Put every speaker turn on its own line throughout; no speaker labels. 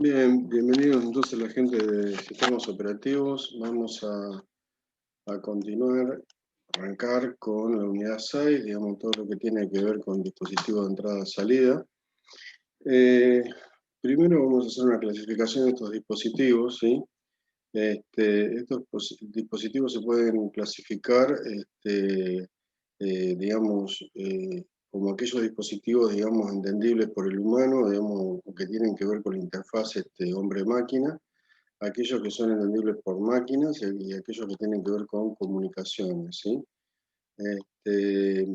Bien, bienvenidos entonces la gente de sistemas operativos. Vamos a continuar, arrancar con la unidad 6, digamos, todo lo que tiene que ver con dispositivos de entrada-salida. Primero vamos a hacer una clasificación de estos dispositivos, ¿sí? Estos dispositivos se pueden clasificar, digamos, como aquellos dispositivos, digamos, entendibles por el humano, digamos, que tienen que ver con la interfaz hombre-máquina, aquellos que son entendibles por máquinas y aquellos que tienen que ver con comunicaciones, ¿sí? Este,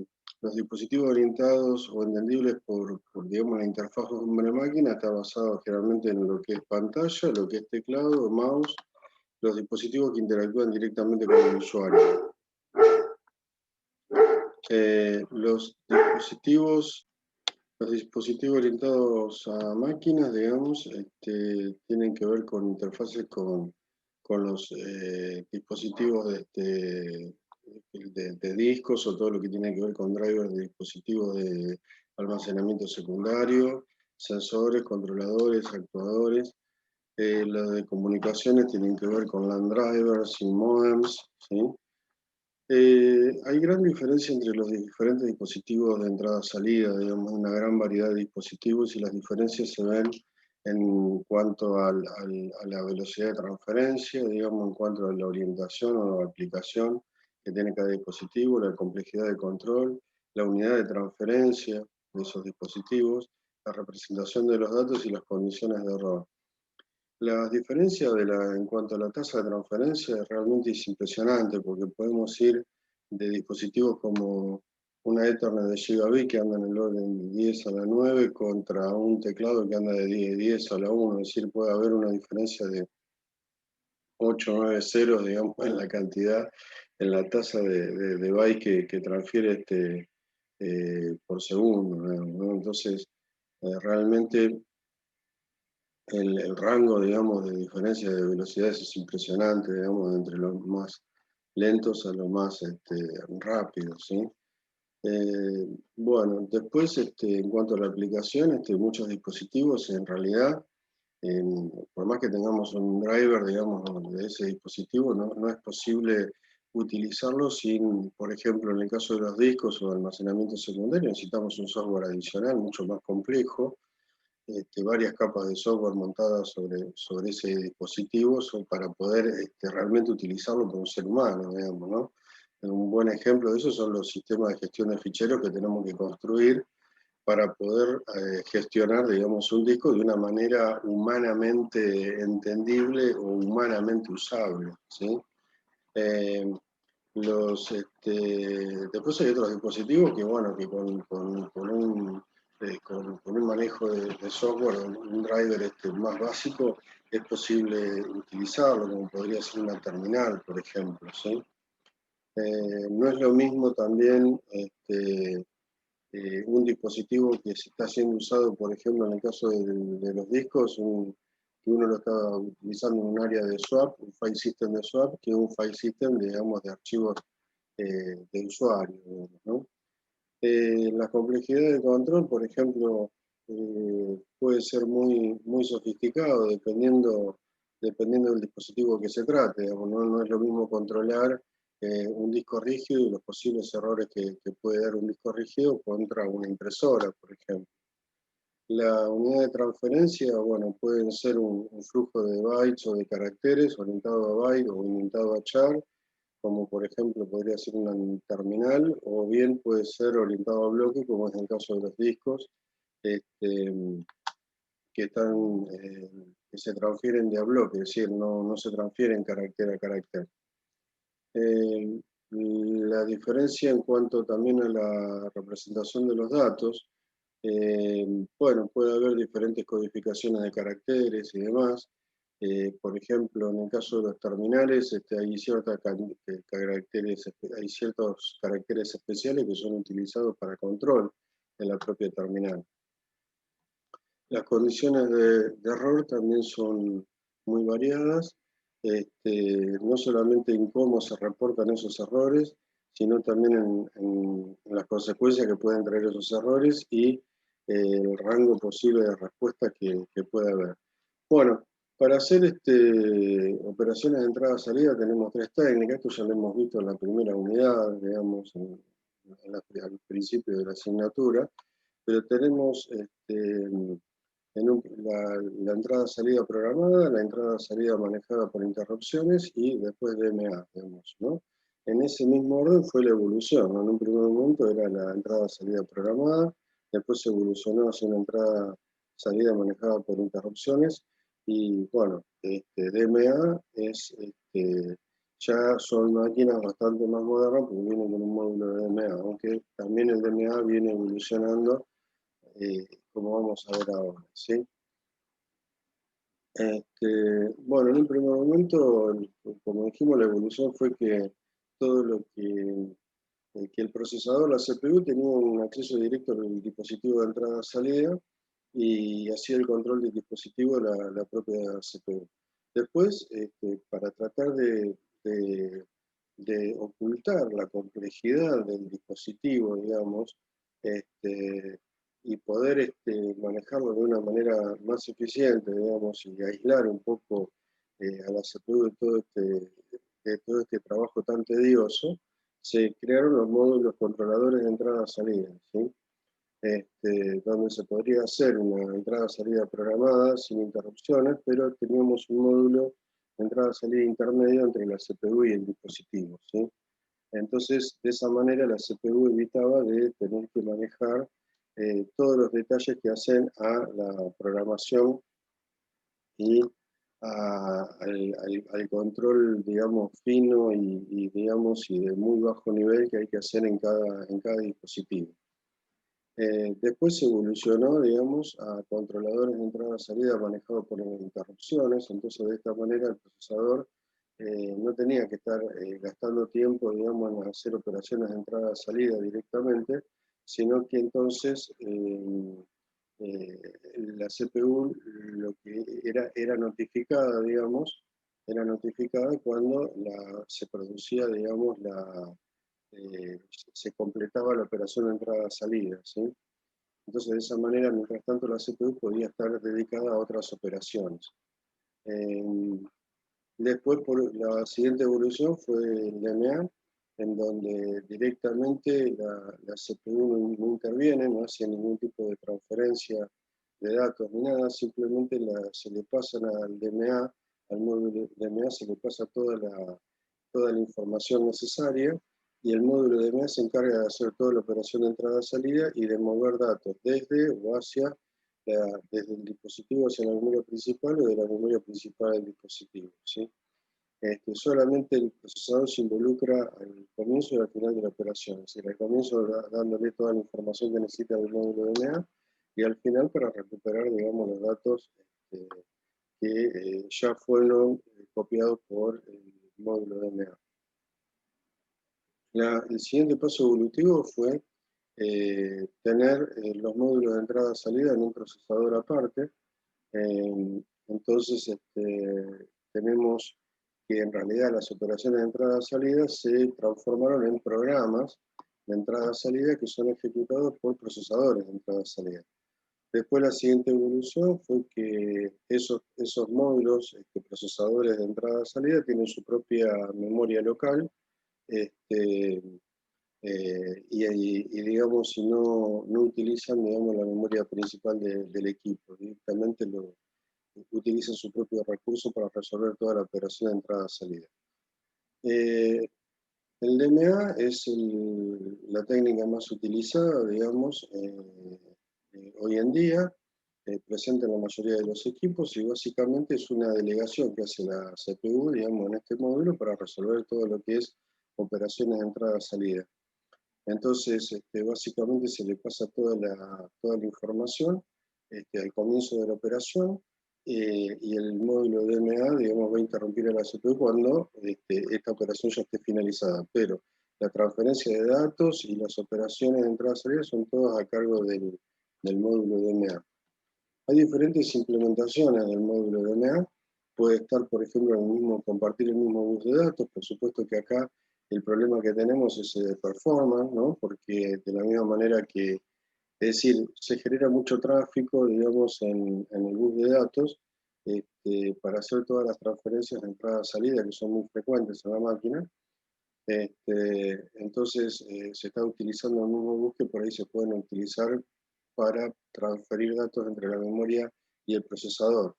los dispositivos orientados o entendibles por, digamos, la interfaz hombre-máquina está basado generalmente en lo que es pantalla, lo que es teclado, mouse, los dispositivos que interactúan directamente con el usuario. Los dispositivos orientados a máquinas, digamos, tienen que ver con interfaces con los dispositivos de discos o todo lo que tiene que ver con drivers de dispositivos de almacenamiento secundario, sensores, controladores, actuadores. Los de comunicaciones tienen que ver con LAN drivers y modems, ¿sí? Hay gran diferencia entre los diferentes dispositivos de entrada-salida, digamos, una gran variedad de dispositivos y las diferencias se ven en cuanto a la velocidad de transferencia, digamos, en cuanto a la orientación o la aplicación que tiene cada dispositivo, la complejidad de control, la unidad de transferencia de esos dispositivos, la representación de los datos y las condiciones de error. La diferencia en cuanto a la tasa de transferencia realmente es impresionante porque podemos ir de dispositivos como una Ethernet de gigabit que anda en el orden de 10 a la 9 contra un teclado que anda de 10 a la 1, es decir, puede haber una diferencia de 8 o 9 ceros, digamos, en la cantidad, en la tasa de byte que transfiere por segundo, ¿no? Entonces, realmente el rango, digamos, de diferencia de velocidades es impresionante, digamos, entre los más lentos a los más rápidos, ¿sí? Bueno, después, en cuanto a la aplicación, muchos dispositivos en realidad, por más que tengamos un driver, digamos, de ese dispositivo, no es posible utilizarlo sin, por ejemplo, en el caso de los discos o de almacenamiento secundario, necesitamos un software adicional mucho más complejo, varias capas de software montadas sobre ese dispositivo para poder realmente utilizarlo por un ser humano, digamos, ¿no? Un buen ejemplo de eso son los sistemas de gestión de ficheros que tenemos que construir para poder gestionar, digamos, un disco de una manera humanamente entendible o humanamente usable, ¿sí? Eh, después hay otros dispositivos que, bueno, que con un manejo de software, un driver más básico, es posible utilizarlo, como podría ser una terminal, por ejemplo, ¿sí? No es lo mismo también un dispositivo que se está siendo usado, por ejemplo, en el caso de los discos, que uno lo está utilizando en un área de swap, un file system de swap, que un file system, digamos, de archivos de usuario, ¿no? La complejidad de control, por ejemplo, puede ser muy sofisticado dependiendo del dispositivo que se trate. Digamos, no es lo mismo controlar un disco rígido y los posibles errores que puede dar un disco rígido contra una impresora, por ejemplo. La unidad de transferencia, bueno, pueden ser un flujo de bytes o de caracteres orientado a byte o orientado a char, como por ejemplo podría ser una terminal, o bien puede ser orientado a bloque, como es el caso de los discos, este, que, que se transfieren de a bloque, es decir, no se transfieren carácter a carácter. La diferencia en cuanto también a la representación de los datos, bueno, puede haber diferentes codificaciones de caracteres y demás. Por ejemplo, en el caso de los terminales, hay hay ciertos caracteres especiales que son utilizados para control en la propia terminal. Las condiciones de error también son muy variadas, no solamente en cómo se reportan esos errores, sino también en las consecuencias que pueden traer esos errores y el rango posible de respuesta que puede haber. Bueno, para hacer operaciones de entrada-salida tenemos tres técnicas, esto ya lo hemos visto en la primera unidad, digamos, al principio de la asignatura, pero tenemos la entrada-salida programada, la entrada-salida manejada por interrupciones y después DMA, digamos, ¿no? En ese mismo orden fue la evolución, ¿no? En un primer momento era la entrada-salida programada, después evolucionó hacia una entrada-salida manejada por interrupciones, y bueno, DMA ya son máquinas bastante más modernas porque vienen con un módulo de DMA, aunque también el DMA viene evolucionando, como vamos a ver ahora, ¿sí? Bueno, en un primer momento, como dijimos, la evolución fue que todo lo que el procesador, la CPU, tenía un acceso directo al dispositivo de entrada-salida y hacía el control del dispositivo la propia CPU. Después, para tratar de ocultar la complejidad del dispositivo, digamos, y poder manejarlo de una manera más eficiente, digamos, y aislar un poco a la CPU de todo este trabajo tan tedioso, se crearon los módulos controladores de entrada-salida, ¿sí? Donde se podría hacer una entrada-salida programada sin interrupciones, pero teníamos un módulo de entrada-salida intermedio entre la CPU y el dispositivo, ¿sí? Entonces, de esa manera la CPU evitaba de tener que manejar todos los detalles que hacen a la programación y al control, digamos, fino digamos, y de muy bajo nivel que hay que hacer en cada dispositivo. Después se evolucionó, digamos, a controladores de entrada-salida manejados por interrupciones, entonces de esta manera el procesador no tenía que estar gastando tiempo, digamos, en hacer operaciones de entrada-salida directamente, sino que entonces la CPU lo que era notificada, digamos, era notificada cuando se producía, digamos, se completaba la operación de entrada-salida, ¿sí? Entonces, de esa manera, mientras tanto, la CPU podía estar dedicada a otras operaciones. Después, por la siguiente evolución fue el DMA, en donde directamente la CPU no interviene, no hace ningún tipo de transferencia de datos ni nada, simplemente se le pasan al DMA, al módulo DMA se le pasa toda la información necesaria, y el módulo DMA se encarga de hacer toda la operación de entrada-salida y de mover datos desde o hacia, desde el dispositivo hacia la memoria principal o de la memoria principal del dispositivo, ¿sí? Solamente el procesador se involucra al comienzo y al final de la operación, es decir, al comienzo dándole toda la información que necesita del módulo DMA y al final para recuperar, digamos, los datos que ya fueron copiados por el módulo DMA. El siguiente paso evolutivo fue tener los módulos de entrada-salida en un procesador aparte. Entonces, tenemos que en realidad las operaciones de entrada-salida se transformaron en programas de entrada-salida que son ejecutados por procesadores de entrada-salida. Después la siguiente evolución fue que esos módulos, procesadores de entrada-salida, tienen su propia memoria local, digamos, si no utilizan, digamos, la memoria principal del equipo, directamente utilizan su propio recurso para resolver toda la operación de entrada-salida. El DMA es la técnica más utilizada, digamos, hoy en día, presente en la mayoría de los equipos, y básicamente es una delegación que hace la CPU, digamos, en este módulo para resolver todo lo que es operaciones de entrada-salida. Entonces, básicamente se le pasa toda la información al comienzo de la operación, y el módulo DMA, digamos, va a interrumpir a la CPU cuando esta operación ya esté finalizada. Pero la transferencia de datos y las operaciones de entrada-salida son todas a cargo del módulo DMA. Hay diferentes implementaciones del módulo DMA. Puede estar, por ejemplo, compartir el mismo bus de datos. Por supuesto que acá el problema que tenemos es de performance, ¿no? Porque de la misma manera que, es decir, se genera mucho tráfico, digamos, en el bus de datos, para hacer todas las transferencias de entrada-salida que son muy frecuentes en la máquina. Entonces se está utilizando el mismo bus que por ahí se pueden utilizar para transferir datos entre la memoria y el procesador.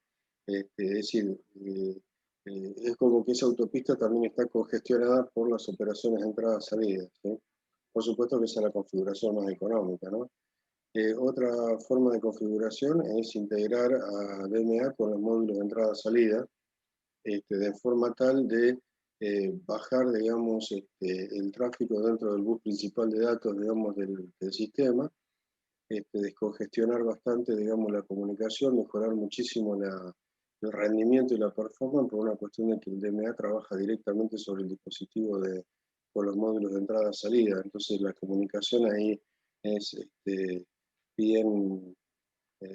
Es decir, es como que esa autopista también está congestionada por las operaciones de entrada-salida, ¿sí? Por supuesto que esa es la configuración más económica, ¿no? Otra forma de configuración es integrar a DMA con los módulos de entrada-salida, de forma tal de bajar, digamos, el tráfico dentro del bus principal de datos, digamos, del sistema, descongestionar bastante, digamos, la comunicación, mejorar muchísimo el rendimiento y la performance por una cuestión de que el DMA trabaja directamente sobre el dispositivo con los módulos de entrada-salida. Entonces la comunicación ahí es bien,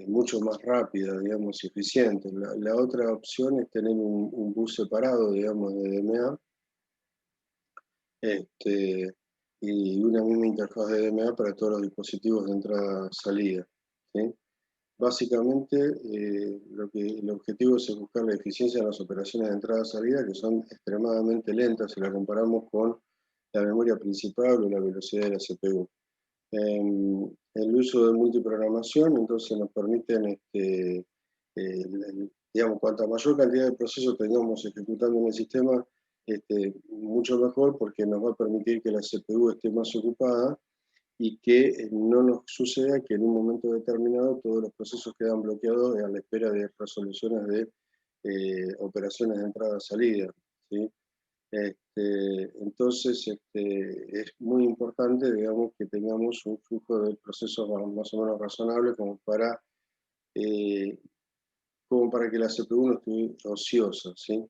mucho más rápida, digamos, y eficiente. La otra opción es tener un bus separado, digamos, de DMA, y una misma interfaz de DMA para todos los dispositivos de entrada-salida, ¿sí? Básicamente, el objetivo es buscar la eficiencia en las operaciones de entrada-salida, que son extremadamente lentas si la comparamos con la memoria principal o la velocidad de la CPU. El uso de multiprogramación, entonces nos permiten, digamos, cuanta mayor cantidad de procesos tengamos ejecutando en el sistema, mucho mejor, porque nos va a permitir que la CPU esté más ocupada y que no nos suceda que en un momento determinado todos los procesos quedan bloqueados a la espera de resoluciones de operaciones de entrada-salida, ¿sí? Entonces, es muy importante, digamos, que tengamos un flujo de procesos más o menos razonable eh, como para que la CPU no esté ociosa, ¿sí?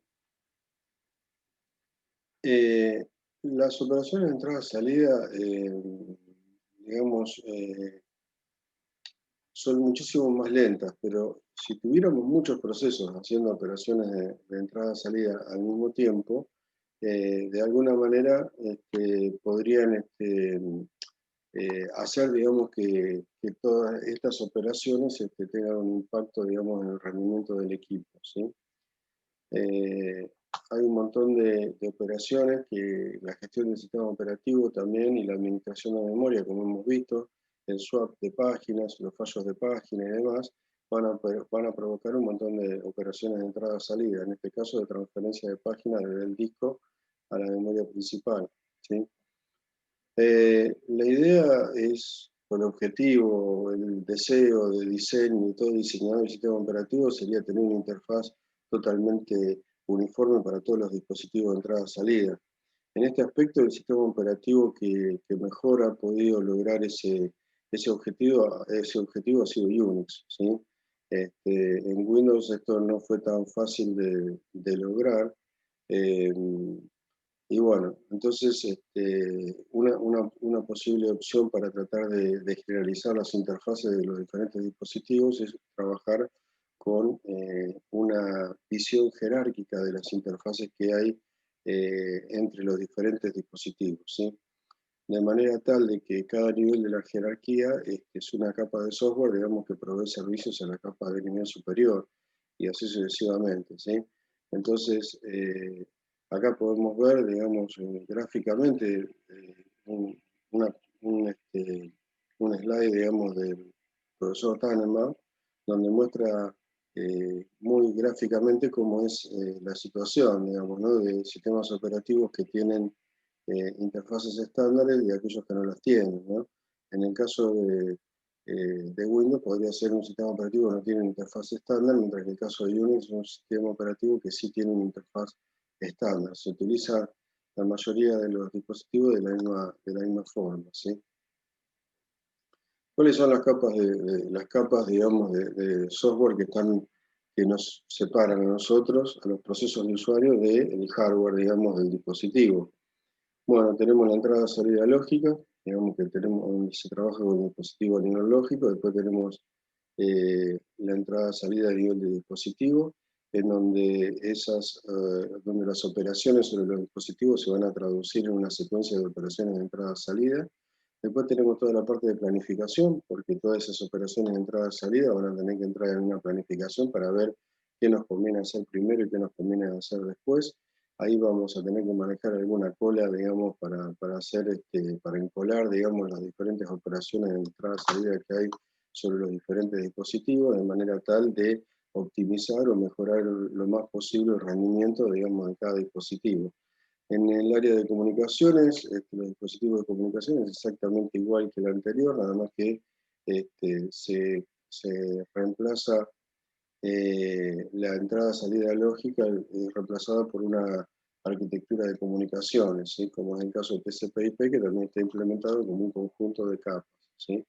Las operaciones de entrada-salida, digamos, son muchísimo más lentas, pero si tuviéramos muchos procesos haciendo operaciones de entrada-salida al mismo tiempo, de alguna manera podrían hacer, digamos, que todas estas operaciones tengan un impacto, digamos, en el rendimiento del equipo, ¿sí? Hay un montón de operaciones que la gestión del sistema operativo también y la administración de memoria, como hemos visto, el swap de páginas, los fallos de página y demás, van a provocar un montón de operaciones de entrada-salida, en este caso de transferencia de páginas desde el disco a la memoria principal, ¿sí? La idea es, con el objetivo, el deseo de diseño y todo diseñador del sistema operativo sería tener una interfaz totalmente uniforme para todos los dispositivos de entrada-salida. En este aspecto, el sistema operativo que mejor ha podido lograr ese objetivo ha sido Unix, ¿sí? En Windows esto no fue tan fácil de lograr. eh, y bueno, entonces una posible opción para tratar de generalizar las interfaces de los diferentes dispositivos es trabajar con una visión jerárquica de las interfaces que hay entre los diferentes dispositivos, ¿sí? De manera tal de que cada nivel de la jerarquía es una capa de software, digamos, que provee servicios a la capa de nivel superior, y así sucesivamente, ¿sí? Entonces, acá podemos ver, digamos, gráficamente un, una- un slide, digamos, del profesor Kahneman, donde muestra muy gráficamente cómo es la situación, digamos, ¿no? De sistemas operativos que tienen interfaces estándares y aquellos que no las tienen, ¿no? En el caso de Windows podría ser un sistema operativo que no tiene una interfaz estándar, mientras que en el caso de Unix es un sistema operativo que sí tiene una interfaz estándar. Se utiliza la mayoría de los dispositivos de la misma forma, ¿sí? ¿Cuáles son las capas, las capas, digamos, de software que nos separan a nosotros, a los procesos de usuario, del hardware, digamos, del dispositivo? Bueno, tenemos la entrada-salida lógica, digamos que tenemos, donde se trabaja con el dispositivo a nivel lógico. Después tenemos la entrada-salida a nivel de dispositivo, en donde, donde las operaciones sobre los dispositivos se van a traducir en una secuencia de operaciones de entrada-salida. Después tenemos toda la parte de planificación, porque todas esas operaciones de entrada-salida van a tener que entrar en una planificación para ver qué nos conviene hacer primero y qué nos conviene hacer después. Ahí vamos a tener que manejar alguna cola, digamos, para hacer, para encolar, digamos, las diferentes operaciones de entrada y salida que hay sobre los diferentes dispositivos, de manera tal de optimizar o mejorar lo más posible el rendimiento, digamos, de cada dispositivo. En el área de comunicaciones, los dispositivos de comunicación es exactamente igual que el anterior, nada más que se reemplaza la entrada-salida lógica, reemplazada por una arquitectura de comunicaciones, ¿sí? Como es el caso de TCP/IP, que también está implementado como un conjunto de capas, ¿sí?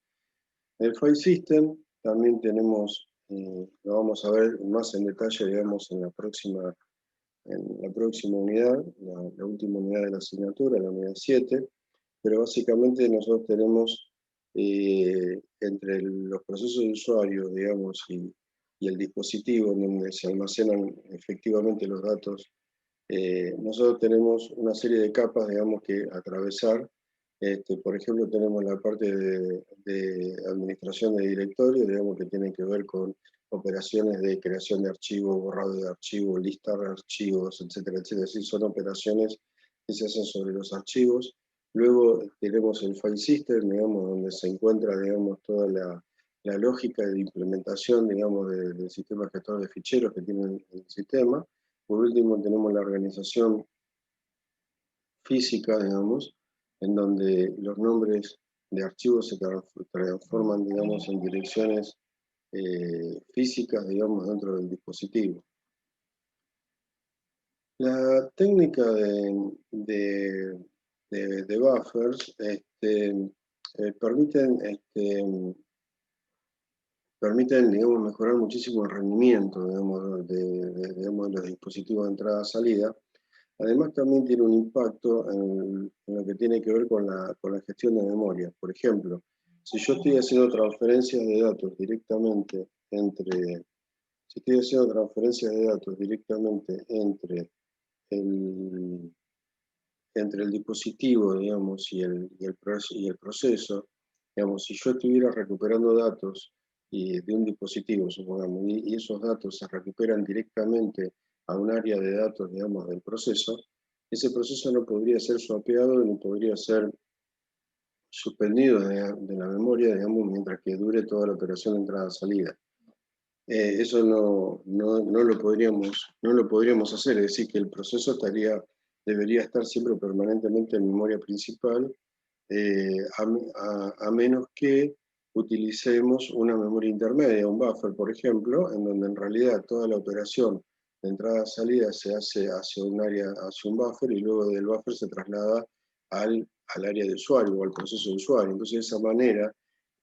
El file system también tenemos, lo vamos a ver más en detalle, digamos, en la próxima unidad, la última unidad de la asignatura, la unidad 7, pero básicamente nosotros tenemos entre los procesos de usuario, digamos, y el dispositivo en donde se almacenan efectivamente los datos, nosotros tenemos una serie de capas, digamos, que atravesar. Por ejemplo, tenemos la parte de administración de directorio, digamos, que tiene que ver con operaciones de creación de archivos, borrado de archivos, listar archivos, etcétera, etcétera. Así son operaciones que se hacen sobre los archivos. Luego tenemos el file system, digamos, donde se encuentra, digamos, toda la lógica de implementación, digamos, del sistema gestor de ficheros que tiene el sistema. Por último, tenemos la organización física, digamos, en donde los nombres de archivos se transforman, digamos, en direcciones físicas, digamos, dentro del dispositivo. La técnica de buffers permiten, digamos, mejorar muchísimo el rendimiento, digamos, digamos, de los dispositivos de entrada-salida. Además, también tiene un impacto en lo que tiene que ver con la gestión de memoria. Por ejemplo, si yo estoy haciendo transferencias de datos directamente el, entre el dispositivo, digamos, y el proceso, digamos, si yo estuviera recuperando datos de un dispositivo, supongamos, y esos datos se recuperan directamente a un área de datos, digamos, del proceso, ese proceso no podría ser swapeado ni podría ser suspendido de la memoria, digamos, mientras que dure toda la operación de entrada-salida. Eso no lo podríamos hacer, es decir, que el proceso debería estar siempre permanentemente en memoria principal, a menos que utilicemos una memoria intermedia, un buffer, por ejemplo, en donde en realidad toda la operación de entrada-salida se hace hacia un buffer, y luego del buffer se traslada al área de usuario o al proceso de usuario. Entonces, de esa manera,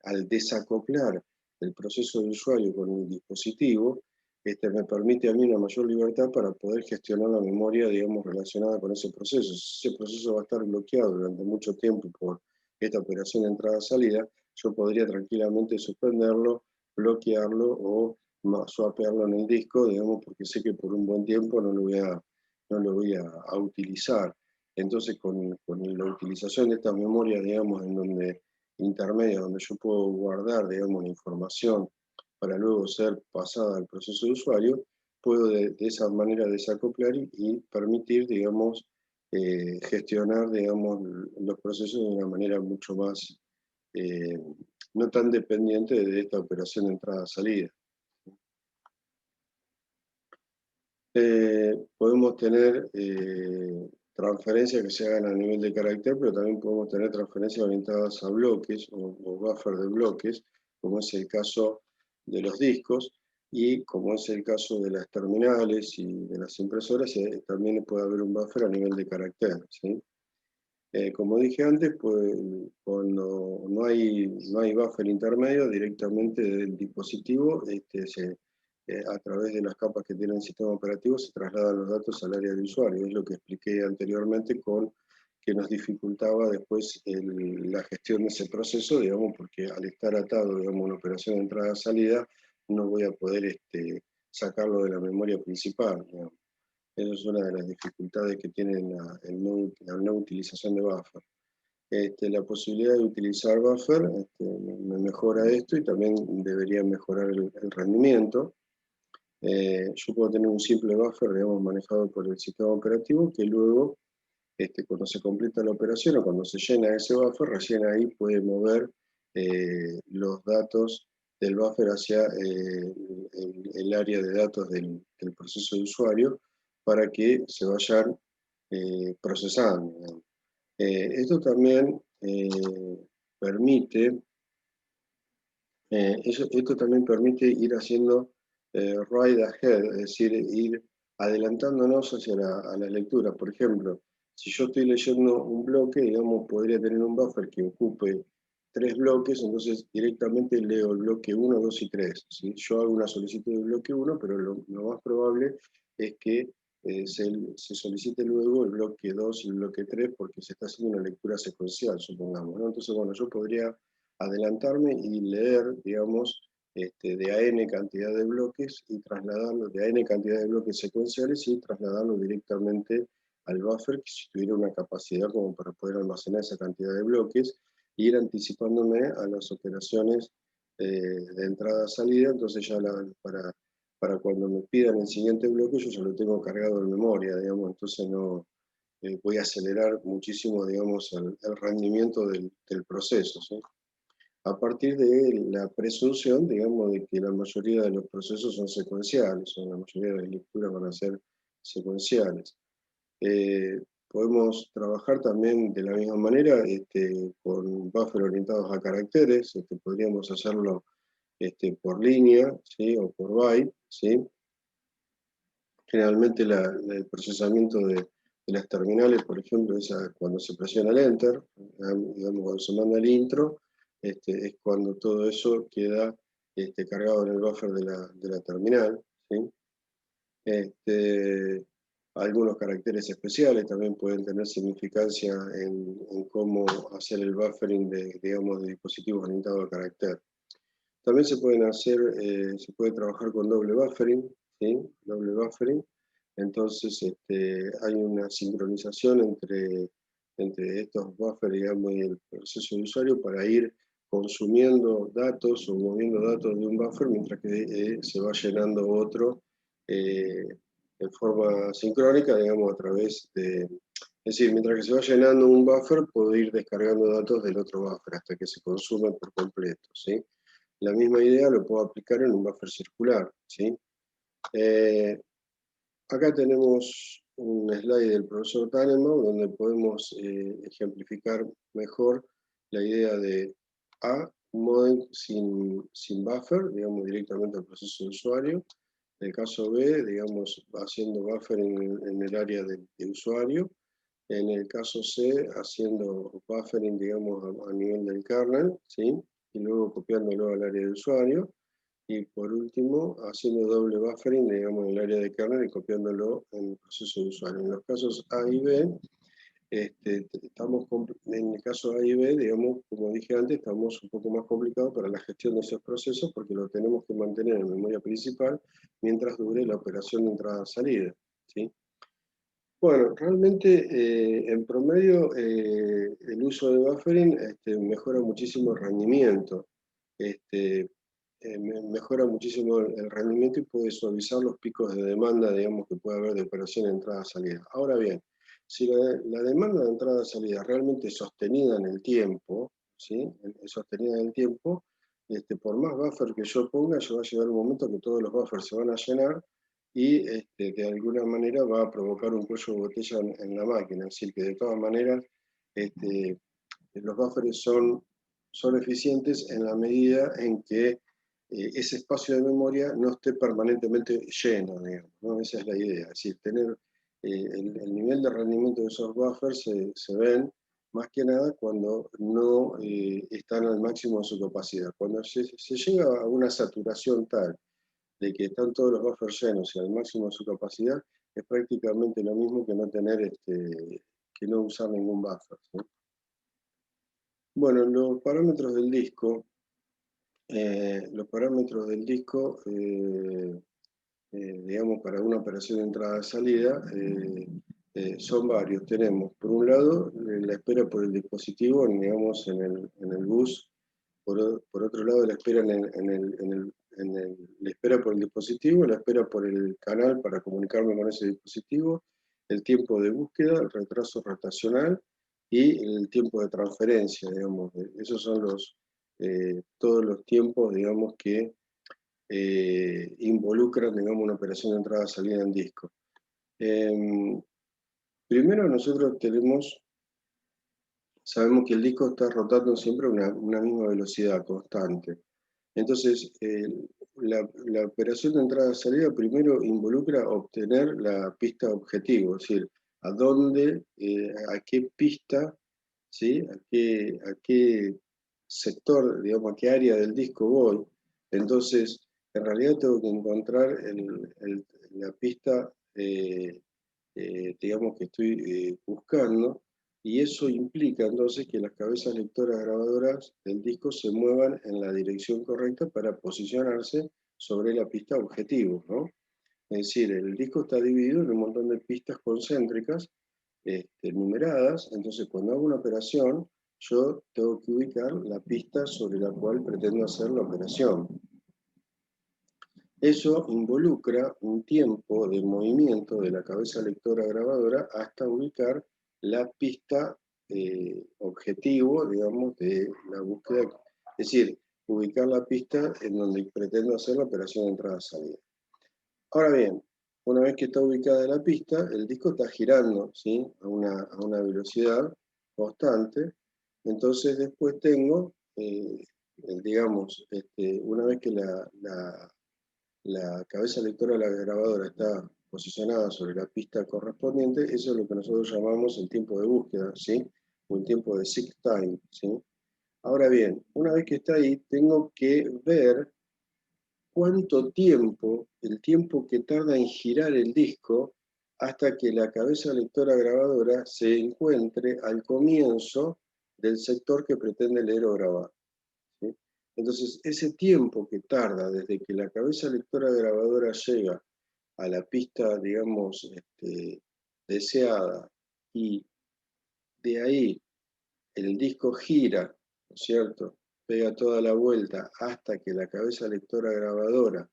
al desacoplar el proceso de usuario con el dispositivo, me permite a mí una mayor libertad para poder gestionar la memoria, digamos, relacionada con ese proceso. Si ese proceso va a estar bloqueado durante mucho tiempo por esta operación de entrada-salida, yo podría tranquilamente suspenderlo, bloquearlo o swapearlo en el disco, digamos, porque sé que por un buen tiempo no lo voy a utilizar. Entonces, con la utilización de esta memoria, digamos, intermedia, donde yo puedo guardar, digamos, la información para luego ser pasada al proceso de usuario, puedo de esa manera desacoplar y permitir, digamos, gestionar, digamos, los procesos de una manera mucho más, no tan dependiente de esta operación de entrada-salida. Podemos tener transferencias que se hagan a nivel de carácter, pero también podemos tener transferencias orientadas a bloques o buffer de bloques, como es el caso de los discos, y como es el caso de las terminales y de las impresoras, también puede haber un buffer a nivel de carácter, ¿sí? Como dije antes, pues, cuando no hay buffer intermedio, directamente del dispositivo, a través de las capas que tiene el sistema operativo, se trasladan los datos al área de usuario. Es lo que expliqué anteriormente, que nos dificultaba después la gestión de ese proceso, digamos, porque al estar atado, digamos, a una operación de entrada-salida, no voy a poder sacarlo de la memoria principal, digamos. Esa es una de las dificultades que tiene la no utilización de buffer. La posibilidad de utilizar buffer me mejora esto, y también debería mejorar el rendimiento. Yo puedo tener un simple buffer, digamos, manejado por el sistema operativo, que luego, cuando se completa la operación o cuando se llena ese buffer, recién ahí puede mover los datos del buffer hacia el área de datos del proceso de usuario para que se vayan procesando, digamos. Esto también permite esto también permite ir haciendo ride ahead, es decir, ir adelantándonos hacia a la lectura. Por ejemplo, si yo estoy leyendo un bloque, digamos, podría tener un buffer que ocupe 3 bloques, entonces directamente leo el bloque 1, 2 y 3. ¿Sí? Yo hago una solicitud del bloque 1, pero lo más probable es que se solicite luego el bloque 2 y el bloque 3 porque se está haciendo una lectura secuencial, supongamos, ¿no? Entonces, bueno, yo podría adelantarme y leer, digamos, de a n cantidad de bloques y trasladarlo, de a n cantidad de bloques secuenciales y trasladarlo directamente al buffer, que si tuviera una capacidad como para poder almacenar esa cantidad de bloques, e ir anticipándome a las operaciones de entrada-salida, entonces ya para cuando me pidan el siguiente bloque yo ya lo tengo cargado en memoria, digamos, entonces no voy a acelerar muchísimo, digamos, el rendimiento del proceso, ¿sí? A partir de la presunción, digamos, de que la mayoría de los procesos son secuenciales, o la mayoría de las lecturas van a ser secuenciales. Podemos trabajar también de la misma manera con buffer orientados a caracteres, podríamos hacerlo por línea, ¿sí? O por byte, ¿sí? Generalmente el procesamiento de las terminales, por ejemplo, es cuando se presiona el Enter, digamos, cuando se manda el intro, es cuando todo eso queda cargado en el buffer de la terminal, ¿sí? Algunos caracteres especiales también pueden tener significancia en cómo hacer el buffering digamos, de dispositivos orientados al carácter. También se se puede trabajar con doble buffering, ¿sí? Doble buffering. Entonces hay una sincronización entre estos buffers, digamos, y el proceso de usuario para ir consumiendo datos o moviendo datos de un buffer mientras que se va llenando otro eh, en forma sincrónica, digamos, a través de... Es decir, mientras que se va llenando un buffer, puedo ir descargando datos del otro buffer hasta que se consume por completo, ¿sí? La misma idea lo puedo aplicar en un buffer circular, ¿sí? Acá tenemos un slide del profesor Tannenbaum donde podemos ejemplificar mejor la idea de un modem sin buffer, digamos directamente al proceso de usuario. En el caso B, digamos, haciendo buffer en el área de usuario. En el caso C, haciendo buffering, digamos, a nivel del kernel, ¿sí? Y luego copiándolo al área de usuario. Y por último, haciendo doble buffering, digamos, en el área de kernel y copiándolo en el proceso de usuario. En los casos A y B, en el caso A y B, digamos, como dije antes, estamos un poco más complicados para la gestión de esos procesos porque lo tenemos que mantener en memoria principal mientras dure la operación de entrada-salida, ¿sí? Bueno, realmente en promedio el uso de buffering mejora muchísimo el rendimiento. Mejora muchísimo el rendimiento y puede suavizar los picos de demanda, digamos, que puede haber de operación entrada-salida. Ahora bien, si la demanda de entrada-salida realmente es sostenida en el tiempo, ¿sí? Es sostenida en el tiempo, por más buffer que yo ponga, ya va a llegar un momento que todos los buffers se van a llenar y de alguna manera va a provocar un cuello de botella en la máquina. Es decir, que de todas maneras los buffers son eficientes en la medida en que ese espacio de memoria no esté permanentemente lleno, digamos, ¿no? Esa es la idea, es decir, tener el nivel de rendimiento de esos buffers se ven más que nada cuando no están al máximo de su capacidad. Cuando se llega a una saturación tal de que están todos los buffers llenos y al máximo de su capacidad, es prácticamente lo mismo que no tener, que no usar ningún buffer, ¿sí? Bueno, los parámetros del disco, digamos, para una operación de entrada-salida, son varios. Tenemos, por un lado, la espera por el dispositivo, digamos, en el bus. Por otro lado, la espera en la espera por el dispositivo, la espera por el canal para comunicarme con ese dispositivo, el tiempo de búsqueda, el retraso rotacional y el tiempo de transferencia, digamos. Esos son todos los tiempos, digamos, que involucran, digamos, una operación de entrada-salida en disco. Primero nosotros sabemos que el disco está rotando siempre a una misma velocidad constante. Entonces, la operación de entrada-salida primero involucra obtener la pista objetivo, es decir, a dónde, a qué pista, ¿sí? A qué sector, digamos, a qué área del disco voy. Entonces, en realidad tengo que encontrar la pista, digamos, que estoy buscando, y eso implica entonces que las cabezas lectoras grabadoras del disco se muevan en la dirección correcta para posicionarse sobre la pista objetivo, ¿no? Es decir, el disco está dividido en un montón de pistas concéntricas, numeradas, entonces cuando hago una operación, yo tengo que ubicar la pista sobre la cual pretendo hacer la operación. Eso involucra un tiempo de movimiento de la cabeza lectora grabadora hasta ubicar la pista objetivo, digamos, de la búsqueda. Es decir, ubicar la pista en donde pretendo hacer la operación de entrada-salida. Ahora bien, una vez que está ubicada la pista, el disco está girando, ¿sí? a una velocidad constante. Entonces después tengo, digamos, una vez que la cabeza lectora de la grabadora está posicionada sobre la pista correspondiente, eso es lo que nosotros llamamos el tiempo de búsqueda, ¿sí? O el tiempo de seek time, ¿sí? Ahora bien, una vez que está ahí, tengo que ver cuánto tiempo, el tiempo que tarda en girar el disco hasta que la cabeza lectora grabadora se encuentre al comienzo del sector que pretende leer o grabar, ¿sí? Entonces, ese tiempo que tarda desde que la cabeza lectora grabadora llega a la pista, digamos, deseada, y de ahí el disco gira, ¿no es cierto? Pega toda la vuelta hasta que la cabeza lectora grabadora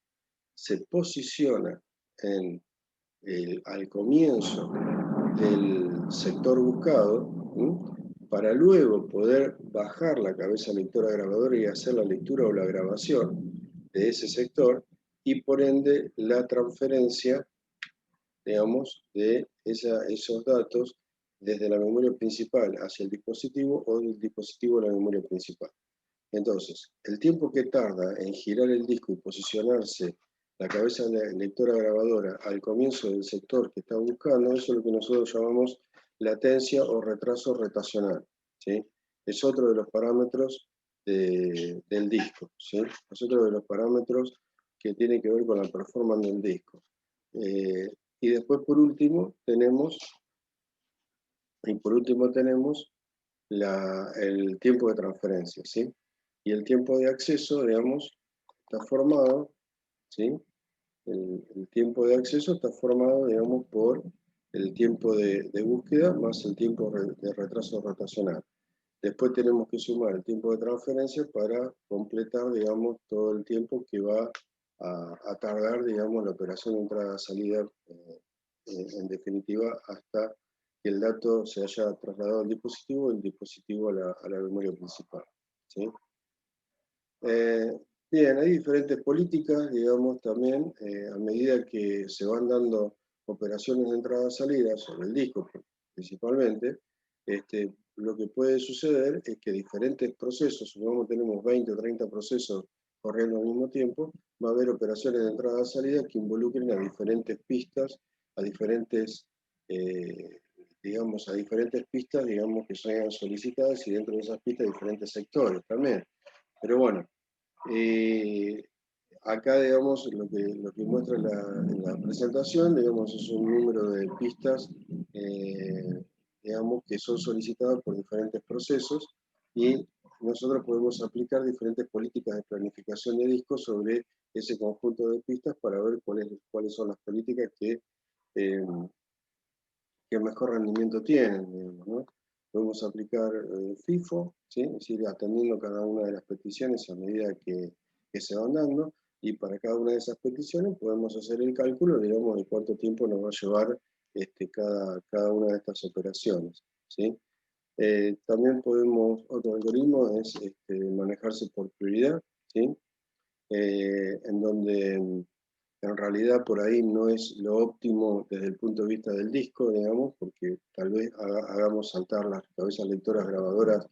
se posiciona al comienzo del sector buscado, para luego poder bajar la cabeza lectora grabadora y hacer la lectura o la grabación de ese sector, y por ende la transferencia, digamos, de esos datos desde la memoria principal hacia el dispositivo o del dispositivo a la memoria principal. Entonces, el tiempo que tarda en girar el disco y posicionarse la cabeza lectora grabadora al comienzo del sector que está buscando, eso es lo que nosotros llamamos latencia o retraso rotacional, ¿sí? Es otro de los parámetros del disco, ¿sí? Es otro de los parámetros que tiene que ver con la performance del disco. Y después, por último, tenemos el tiempo de transferencia, ¿sí? Y el tiempo de acceso, digamos, está formado, ¿sí? El tiempo de acceso está formado, digamos, por el tiempo de búsqueda más el tiempo de retraso rotacional. Después tenemos que sumar el tiempo de transferencia para completar, digamos, todo el tiempo que va a tardar, digamos, la operación de entrada-salida, en definitiva, hasta que el dato se haya trasladado al dispositivo y el dispositivo a la memoria principal, ¿sí? Bien, hay diferentes políticas, digamos, también, a medida que se van dando operaciones de entrada-salida sobre el disco, principalmente, lo que puede suceder es que diferentes procesos, supongamos que tenemos 20 o 30 procesos corriendo al mismo tiempo, va a haber operaciones de entrada-salida que involucren a diferentes pistas, a diferentes, digamos, digamos, que sean solicitadas, y dentro de esas pistas diferentes sectores también. Pero bueno, acá, digamos, lo que muestra la presentación, digamos, es un número de pistas, digamos, que son solicitadas por diferentes procesos, y nosotros podemos aplicar diferentes políticas de planificación de discos sobre ese conjunto de pistas para ver cuáles son las políticas que mejor rendimiento tienen, digamos, ¿no? Podemos aplicar FIFO, ¿sí? Es decir, atendiendo cada una de las peticiones a medida que se van dando, Y para cada una de esas peticiones podemos hacer el cálculo, digamos, de cuánto tiempo nos va a llevar cada una de estas operaciones, ¿sí? También otro algoritmo es manejarse por prioridad, ¿sí? En donde en realidad por ahí no es lo óptimo desde el punto de vista del disco, digamos, porque tal vez hagamos saltar las cabezas lectoras grabadoras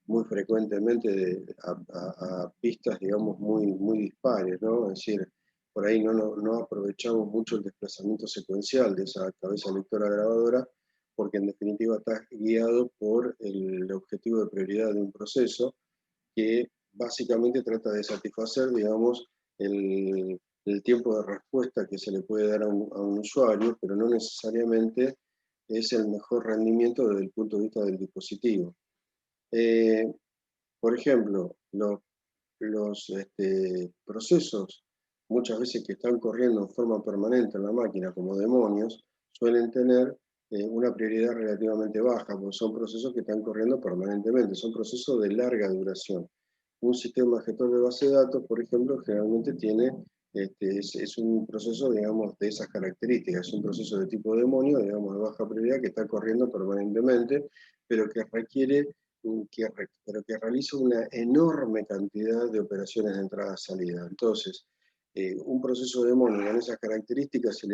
muy frecuentemente a pistas, digamos, muy dispares, ¿no? Es decir, por ahí no aprovechamos mucho el desplazamiento secuencial de esa cabeza lectora grabadora, porque en definitiva está guiado por el objetivo de prioridad de un proceso que básicamente trata de satisfacer, digamos, el tiempo de respuesta que se le puede dar a un usuario, pero no necesariamente es el mejor rendimiento desde el punto de vista del dispositivo. Por ejemplo, los procesos, muchas veces que están corriendo en forma permanente en la máquina como demonios, suelen tener una prioridad relativamente baja, porque son procesos que están corriendo permanentemente, son procesos de larga duración. Un sistema gestor de base de datos, por ejemplo, generalmente es un proceso, digamos, de esas características, es un proceso de tipo demonio, digamos, de baja prioridad, que está corriendo permanentemente, pero que realiza una enorme cantidad de operaciones de entrada-salida. Entonces, un proceso demonio con esas características se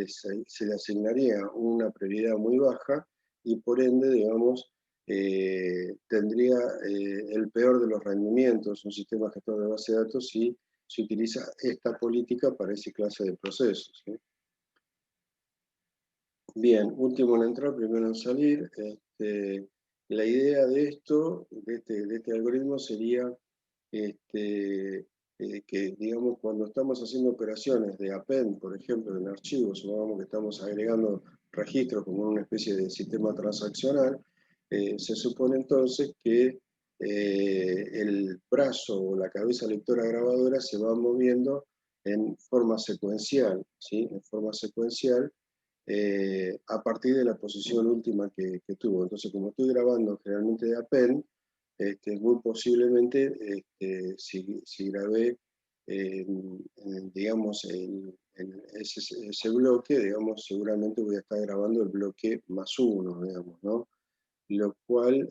le asignaría una prioridad muy baja y por ende, digamos, tendría el peor de los rendimientos, un sistema gestor de base de datos, si se utiliza esta política para esa clase de procesos, ¿sí? Bien, último en entrar, primero en salir. La idea de esto, de este algoritmo, sería que, digamos, cuando estamos haciendo operaciones de append, por ejemplo, en archivos, supongamos que estamos agregando registros como una especie de sistema transaccional, se supone entonces que el brazo o la cabeza lectora grabadora se va moviendo en forma secuencial, ¿sí? En forma secuencial, a partir de la posición última que tuvo. Entonces, como estoy grabando generalmente de append, muy posiblemente, si grabé, digamos, ese bloque, digamos, seguramente voy a estar grabando el bloque más uno, digamos, ¿no? Lo cual,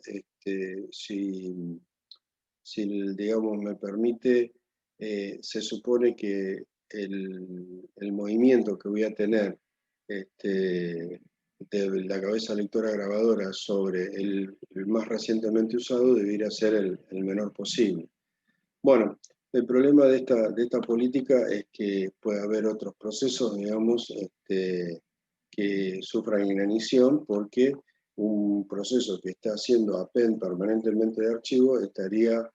si digamos, me permite, se supone que el movimiento que voy a tener de la cabeza lectora grabadora sobre el más recientemente usado debería ser el menor posible. Bueno, el problema de esta política es que puede haber otros procesos, digamos, que sufran inanición porque un proceso que está haciendo append permanentemente de archivo estaría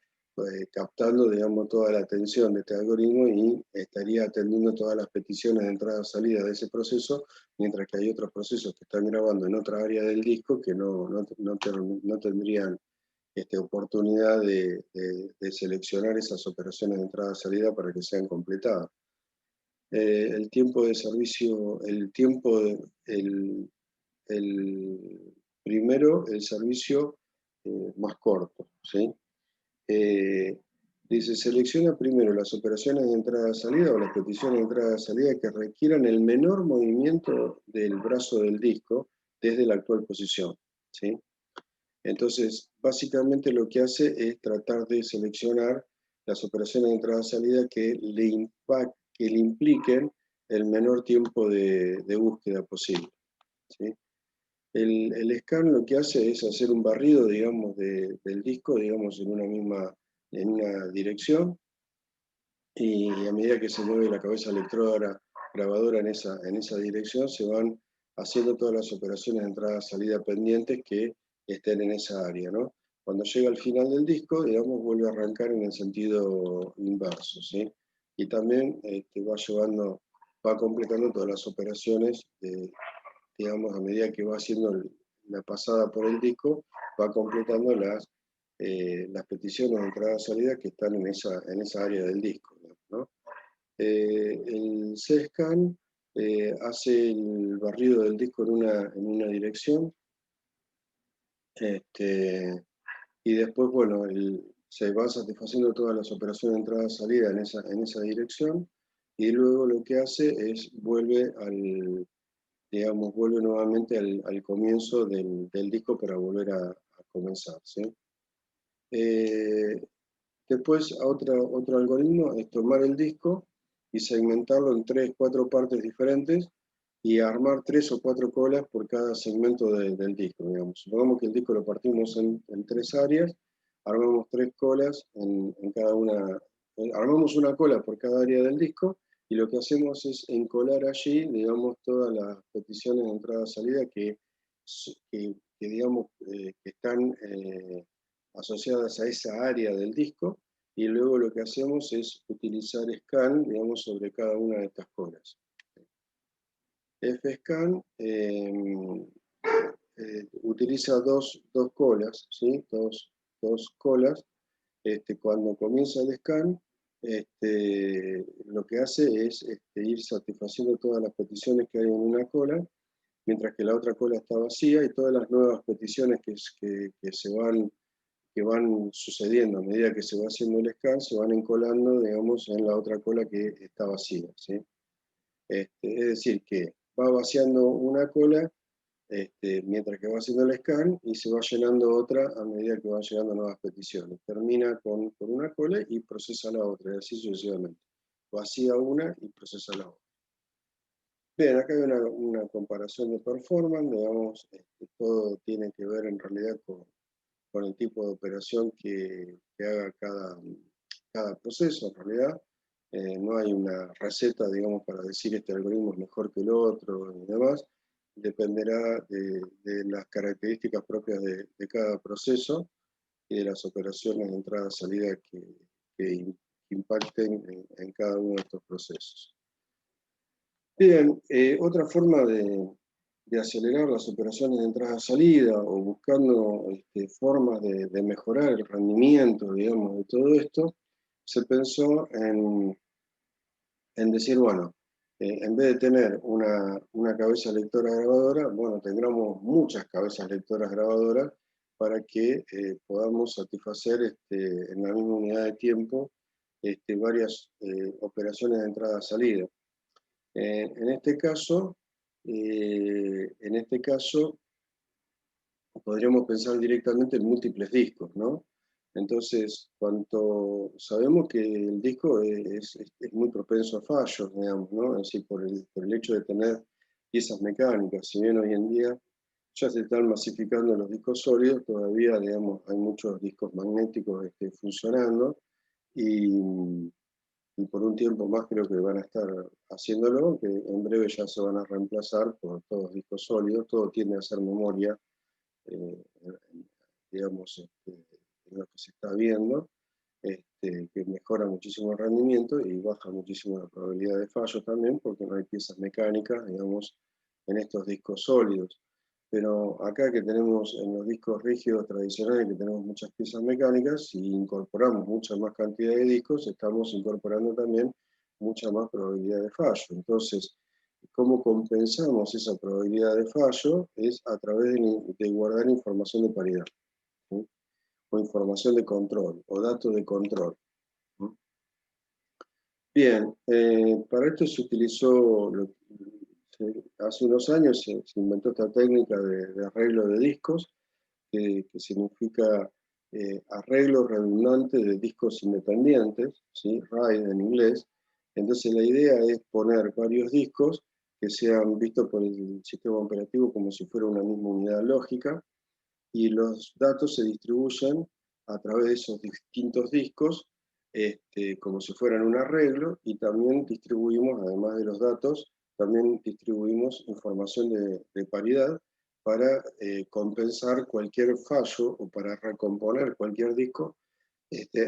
captando, digamos, toda la atención de este algoritmo y estaría atendiendo todas las peticiones de entrada o salida de ese proceso, mientras que hay otros procesos que están grabando en otra área del disco que no tendrían oportunidad de seleccionar esas operaciones de entrada-salida para que sean completadas. El tiempo de servicio, primero, el servicio más corto, ¿sí? Dice, selecciona primero las operaciones de entrada-salida o las peticiones de entrada-salida que requieran el menor movimiento del brazo del disco desde la actual posición, ¿sí? Entonces, básicamente lo que hace es tratar de seleccionar las operaciones de entrada-salida que le impliquen el menor tiempo de búsqueda posible, ¿sí? El scan lo que hace es hacer un barrido, digamos, del disco, digamos, en una dirección, y a medida que se mueve la cabeza lectora grabadora en esa dirección, se van haciendo todas las operaciones de entrada-salida pendientes que estén en esa área, ¿no? Cuando llega al final del disco, digamos, vuelve a arrancar en el sentido inverso, ¿sí? Y también va completando todas las operaciones, digamos, a medida que va haciendo la pasada por el disco, va completando las peticiones de entrada-salida que están en esa área del disco, ¿no? El CSCAN hace el barrido del disco en una dirección, y después, bueno, se van satisfaciendo todas las operaciones de entrada-salida en esa dirección, y luego lo que hace es vuelve nuevamente al comienzo del disco para volver a comenzar, ¿sí? Después, otro algoritmo es tomar el disco y segmentarlo en 3, 4 partes diferentes y armar 3 o 4 colas por cada segmento del disco, digamos. Supongamos que el disco lo partimos en 3 áreas, armamos 3 colas en cada una, armamos una cola por cada área del disco, y lo que hacemos es encolar allí, digamos, todas las peticiones de entrada-salida digamos, que están asociadas a esa área del disco, y luego lo que hacemos es utilizar scan, digamos, sobre cada una de estas colas. FScan utiliza dos colas, ¿sí? Dos colas. Cuando comienza el scan, lo que hace es ir satisfaciendo todas las peticiones que hay en una cola, mientras que la otra cola está vacía, y todas las nuevas peticiones que van sucediendo a medida que se va haciendo el scan, se van encolando, digamos, en la otra cola que está vacía, ¿sí? Es decir, que va vaciando una cola mientras que va haciendo el scan, y se va llenando otra a medida que van llegando nuevas peticiones. Termina con una cola y procesa la otra, y así sucesivamente. Vacía una y procesa la otra. Bien, acá hay una comparación de performance, digamos, todo tiene que ver en realidad con el tipo de operación que haga cada proceso, en realidad. No hay una receta, digamos, para decir este algoritmo es mejor que el otro y demás. Dependerá de las características propias de cada proceso y de las operaciones de entrada-salida que impacten en cada uno de estos procesos. Bien, otra forma de acelerar las operaciones de entrada-salida, o buscando formas de mejorar el rendimiento, digamos, de todo esto, se pensó en decir, bueno, en vez de tener una cabeza lectora grabadora, bueno, tengamos muchas cabezas lectoras grabadoras para que podamos satisfacer en la misma unidad de tiempo varias operaciones de entrada-salida. En este caso, podríamos pensar directamente en múltiples discos, ¿no? Entonces, cuanto sabemos que el disco es muy propenso a fallos, digamos, ¿no? Es decir, por el hecho de tener piezas mecánicas. Si bien hoy en día ya se están masificando los discos sólidos, todavía, digamos, hay muchos discos magnéticos funcionando, y por un tiempo más creo que van a estar haciéndolo, que en breve ya se van a reemplazar por todos discos sólidos. Todo tiende a ser memoria, eh, digamos, en lo que se está viendo, que mejora muchísimo el rendimiento y baja muchísimo la probabilidad de fallo también, porque no hay piezas mecánicas, digamos, en estos discos sólidos. Pero acá, que tenemos en los discos rígidos tradicionales, que tenemos muchas piezas mecánicas, si incorporamos mucha más cantidad de discos, estamos incorporando también mucha más probabilidad de fallo. Entonces, ¿cómo compensamos esa probabilidad de fallo? Es a través de guardar información de paridad, ¿sí? O información de control, o datos de control. Bien, para esto se utilizó, hace unos años se inventó esta técnica de arreglo de discos, que significa arreglo redundante de discos independientes, ¿sí? RAID en inglés. Entonces la idea es poner varios discos que sean vistos por el sistema operativo como si fuera una misma unidad lógica, y los datos se distribuyen a través de esos distintos discos, como si fueran un arreglo, y también distribuimos, además de los datos, también distribuimos información de paridad para compensar cualquier fallo, o para recomponer cualquier disco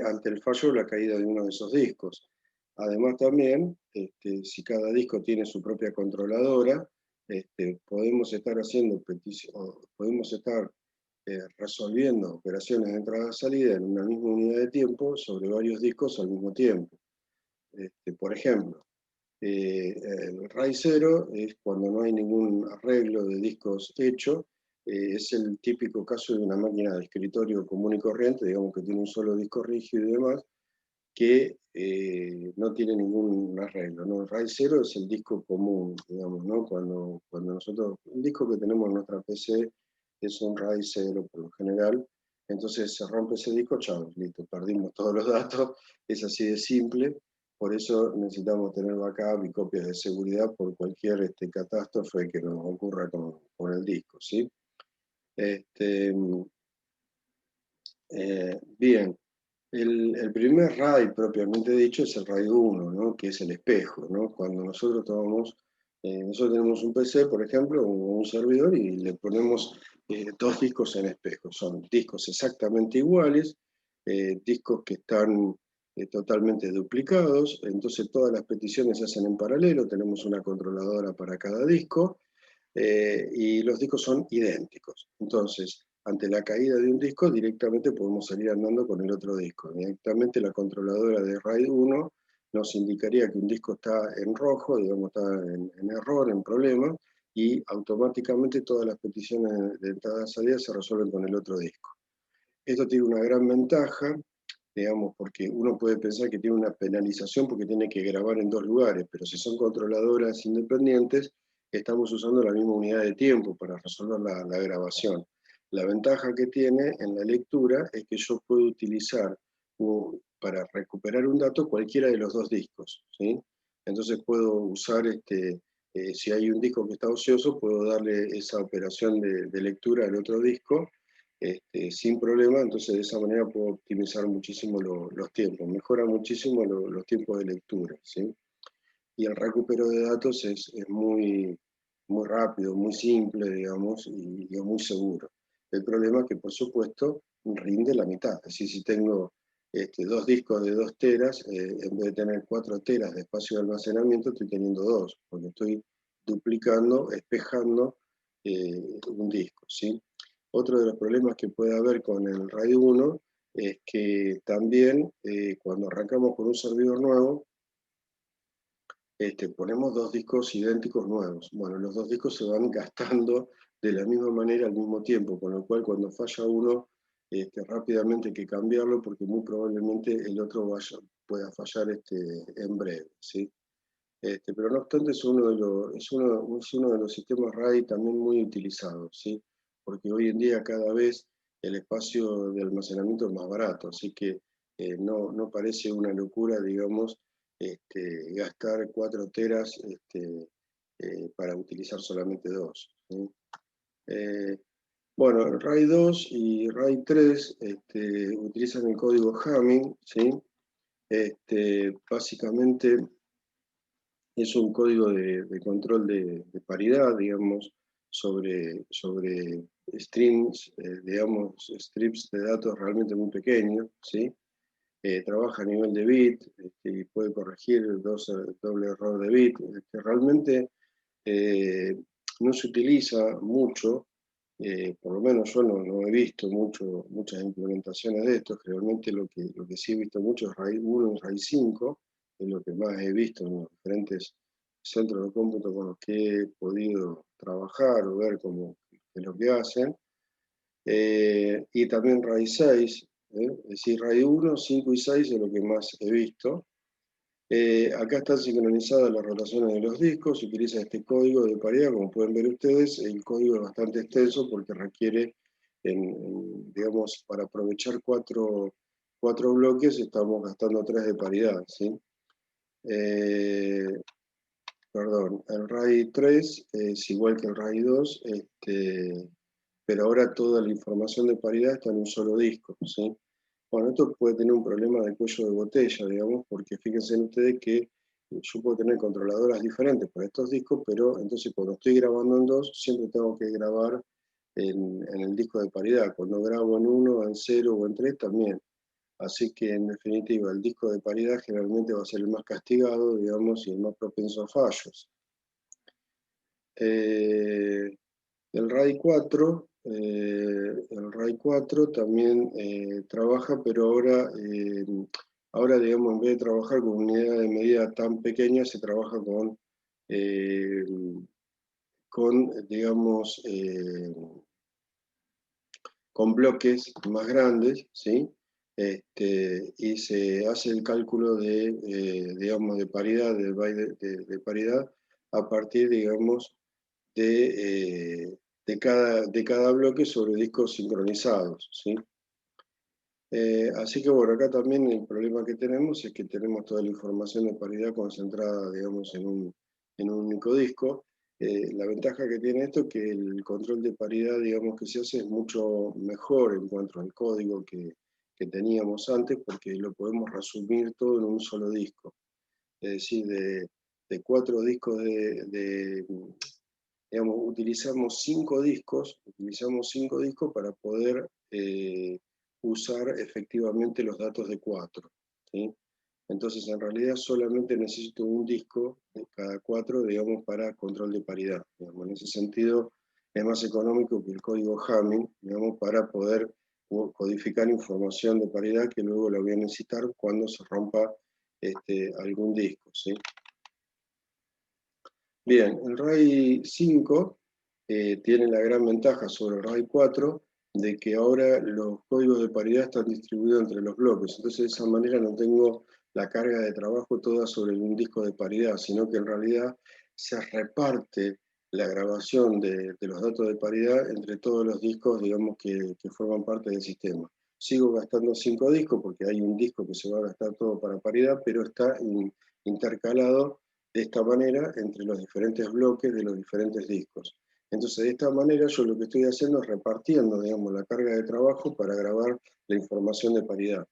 ante el fallo o la caída de uno de esos discos. Además también, si cada disco tiene su propia controladora, podemos estar resolviendo operaciones de entrada-salida en una misma unidad de tiempo sobre varios discos al mismo tiempo. Por ejemplo, el RAID 0 es cuando no hay ningún arreglo de discos hecho, es el típico caso de una máquina de escritorio común y corriente, digamos que tiene un solo disco rígido y demás, que no tiene ningún arreglo, ¿no? El RAID 0 es el disco común, digamos, ¿no? Cuando nosotros, un disco que tenemos en nuestra PC es un RAID 0 por lo general, entonces se rompe ese disco, chao, listo, perdimos todos los datos, es así de simple, por eso necesitamos tener backup y copias de seguridad por cualquier catástrofe que nos ocurra con el disco, ¿sí? Este, Bien, el primer RAID propiamente dicho es el RAID 1, ¿no? Que es el espejo, ¿no? Cuando nosotros tenemos un PC, por ejemplo, o un servidor y le ponemos dos discos en espejo. Son discos exactamente iguales, discos que están totalmente duplicados, entonces todas las peticiones se hacen en paralelo, tenemos una controladora para cada disco, y los discos son idénticos. Entonces, ante la caída de un disco, directamente podemos salir andando con el otro disco. Directamente la controladora de RAID 1 nos indicaría que un disco está en rojo, digamos, está en error, en problema, y automáticamente todas las peticiones de entrada y salida se resuelven con el otro disco. Esto tiene una gran ventaja, digamos, porque uno puede pensar que tiene una penalización porque tiene que grabar en dos lugares, pero si son controladoras independientes, estamos usando la misma unidad de tiempo para resolver la grabación. La ventaja que tiene en la lectura es que yo puedo utilizar para recuperar un dato cualquiera de los dos discos, ¿sí? Entonces puedo usar, si hay un disco que está ocioso, puedo darle esa operación de lectura al otro disco sin problema, entonces de esa manera puedo optimizar muchísimo los tiempos, mejora muchísimo los tiempos de lectura, ¿sí? Y el recupero de datos es muy rápido, muy simple, digamos, y es muy seguro. El problema es que, por supuesto, rinde la mitad. Es decir, si tengo dos discos de 2 teras, en vez de tener 4 teras de espacio de almacenamiento, estoy teniendo 2, porque estoy duplicando, espejando un disco, ¿sí? Otro de los problemas que puede haber con el RAID 1 es que también cuando arrancamos con un servidor nuevo, ponemos dos discos idénticos nuevos. Bueno, los dos discos se van gastando de la misma manera al mismo tiempo, con lo cual cuando falla uno, rápidamente hay que cambiarlo porque muy probablemente el otro pueda fallar en breve, ¿sí? Pero no obstante es uno de los sistemas RAID también muy utilizados, ¿sí? Porque hoy en día cada vez el espacio de almacenamiento es más barato, así que no parece una locura, digamos, gastar 4 teras para utilizar solamente dos, ¿sí? Eh, bueno, RAID 2 y RAID 3 utilizan el código Hamming, ¿sí? Básicamente es un código de control de paridad, digamos, sobre strings, digamos, strips de datos realmente muy pequeños, ¿sí? Trabaja a nivel de bit y puede corregir doble error de bit. Realmente no se utiliza mucho, por lo menos yo no he visto muchas implementaciones de esto. Generalmente lo que sí he visto mucho es RAID 1 y RAID 5, es lo que más he visto en los diferentes centros de cómputo con los que he podido trabajar o ver cómo es lo que hacen. Y también RAID 6, es decir, RAID 1, 5 y 6 es lo que más he visto. Acá están sincronizadas las rotaciones de los discos, se utiliza este código de paridad, como pueden ver ustedes, el código es bastante extenso porque requiere, digamos, para aprovechar cuatro bloques estamos gastando 3 de paridad, ¿sí? Eh, Perdón, el RAID 3 es igual que el RAID 2, pero ahora toda la información de paridad está en un solo disco, ¿sí? Bueno, esto puede tener un problema de cuello de botella, digamos, porque fíjense ustedes que yo puedo tener controladoras diferentes para estos discos, pero entonces cuando estoy grabando en dos, siempre tengo que grabar en el disco de paridad. Cuando grabo en uno, en cero o en tres, también. Así que en definitiva, el disco de paridad generalmente va a ser el más castigado, digamos, y el más propenso a fallos. Eh, el RAID 4, también trabaja, pero ahora, digamos, en vez de trabajar con unidad de medida tan pequeña, se trabaja eh, digamos, con bloques más grandes, ¿sí? Y se hace el cálculo de, digamos, de paridad, de paridad, a partir, digamos, de cada bloque sobre discos sincronizados, ¿sí? Así que bueno, acá también el problema que tenemos es que tenemos toda la información de paridad concentrada, digamos, en un único disco. La ventaja que tiene esto es que el control de paridad, digamos, que se hace es mucho mejor en cuanto al código que teníamos antes, porque lo podemos resumir todo en un solo disco. Es decir, de 4 discos digamos, utilizamos cinco discos para poder usar efectivamente los datos de 4, ¿sí? Entonces, en realidad solamente necesito un disco de cada 4, digamos, para control de paridad. Digamos, en ese sentido, es más económico que el código Hamming, digamos, para poder codificar información de paridad que luego la voy a necesitar cuando se rompa algún disco, ¿sí? Bien, el RAID 5 tiene la gran ventaja sobre el RAID 4 de que ahora los códigos de paridad están distribuidos entre los bloques. Entonces, de esa manera no tengo la carga de trabajo toda sobre un disco de paridad, sino que en realidad se reparte la grabación de los datos de paridad entre todos los discos, digamos, que forman parte del sistema. Sigo gastando 5 discos porque hay un disco que se va a gastar todo para paridad, pero está intercalado de esta manera entre los diferentes bloques de los diferentes discos. Entonces, de esta manera yo lo que estoy haciendo es repartiendo, digamos, la carga de trabajo para grabar la información de paridad,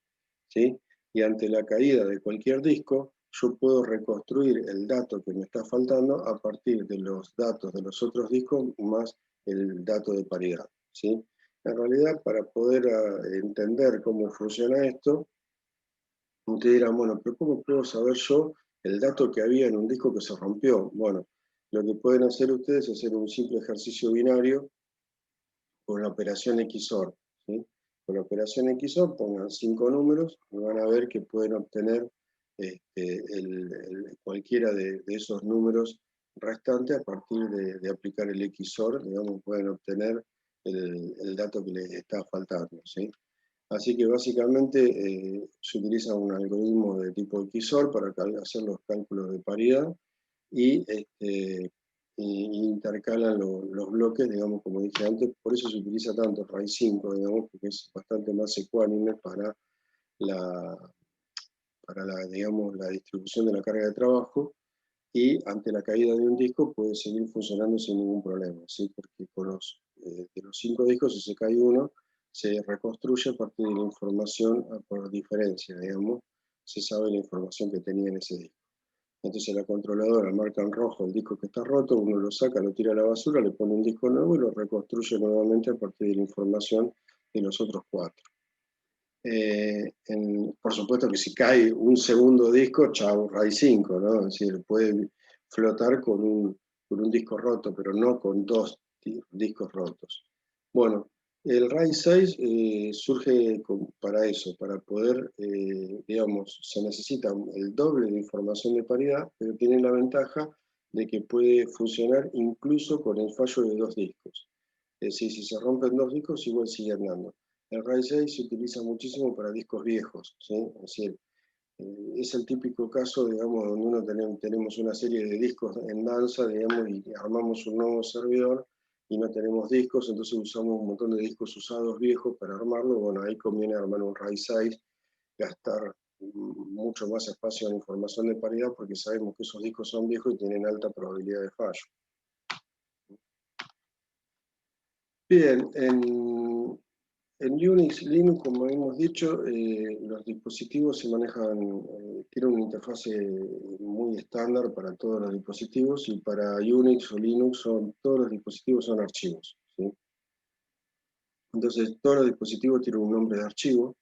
¿sí? Y ante la caída de cualquier disco, yo puedo reconstruir el dato que me está faltando a partir de los datos de los otros discos más el dato de paridad, ¿sí? En realidad, para poder entender cómo funciona esto, ustedes dirán, bueno, pero ¿cómo puedo saber yo el dato que había en un disco que se rompió? Bueno, lo que pueden hacer ustedes es hacer un simple ejercicio binario con la operación XOR, ¿sí? Con la operación XOR pongan 5 números y van a ver que pueden obtener cualquiera de esos números restantes a partir de aplicar el XOR, digamos, pueden obtener el dato que les está faltando, ¿sí? Así que básicamente se utiliza un algoritmo de tipo XOR para hacer los cálculos de paridad y, y intercalan los bloques, digamos, como dije antes, por eso se utiliza tanto RAID 5, digamos, porque es bastante más ecuánime digamos, la distribución de la carga de trabajo, y ante la caída de un disco puede seguir funcionando sin ningún problema, ¿sí? Porque de los 5 discos, si se cae uno, se reconstruye a partir de la información por diferencia, digamos, se sabe la información que tenía en ese disco. Entonces la controladora marca en rojo el disco que está roto, uno lo saca, lo tira a la basura, le pone un disco nuevo y lo reconstruye nuevamente a partir de la información de los otros 4. Por supuesto que si cae un segundo disco, chau, RAID 5, ¿no? Es decir, puede flotar con un disco roto, pero no con 2 discos rotos. Bueno, el RAID 6 surge para eso, para poder, digamos, se necesita el doble de información de paridad, pero tiene la ventaja de que puede funcionar incluso con el fallo de 2 discos. Es decir, si se rompen 2 discos, igual sigue andando. El RAID 6 se utiliza muchísimo para discos viejos, ¿sí? Es decir, es el típico caso, digamos, donde tenemos una serie de discos en danza, digamos, y armamos un nuevo servidor y no tenemos discos, entonces usamos un montón de discos usados viejos para armarlo. Bueno, ahí conviene armar un RAID 6, gastar mucho más espacio en información de paridad porque sabemos que esos discos son viejos y tienen alta probabilidad de fallo. Bien, en Unix, Linux, como hemos dicho, los dispositivos se manejan, tienen una interfase muy estándar para todos los dispositivos, y para Unix o Linux todos los dispositivos son archivos, ¿sí? Entonces todos los dispositivos tienen un nombre de archivo,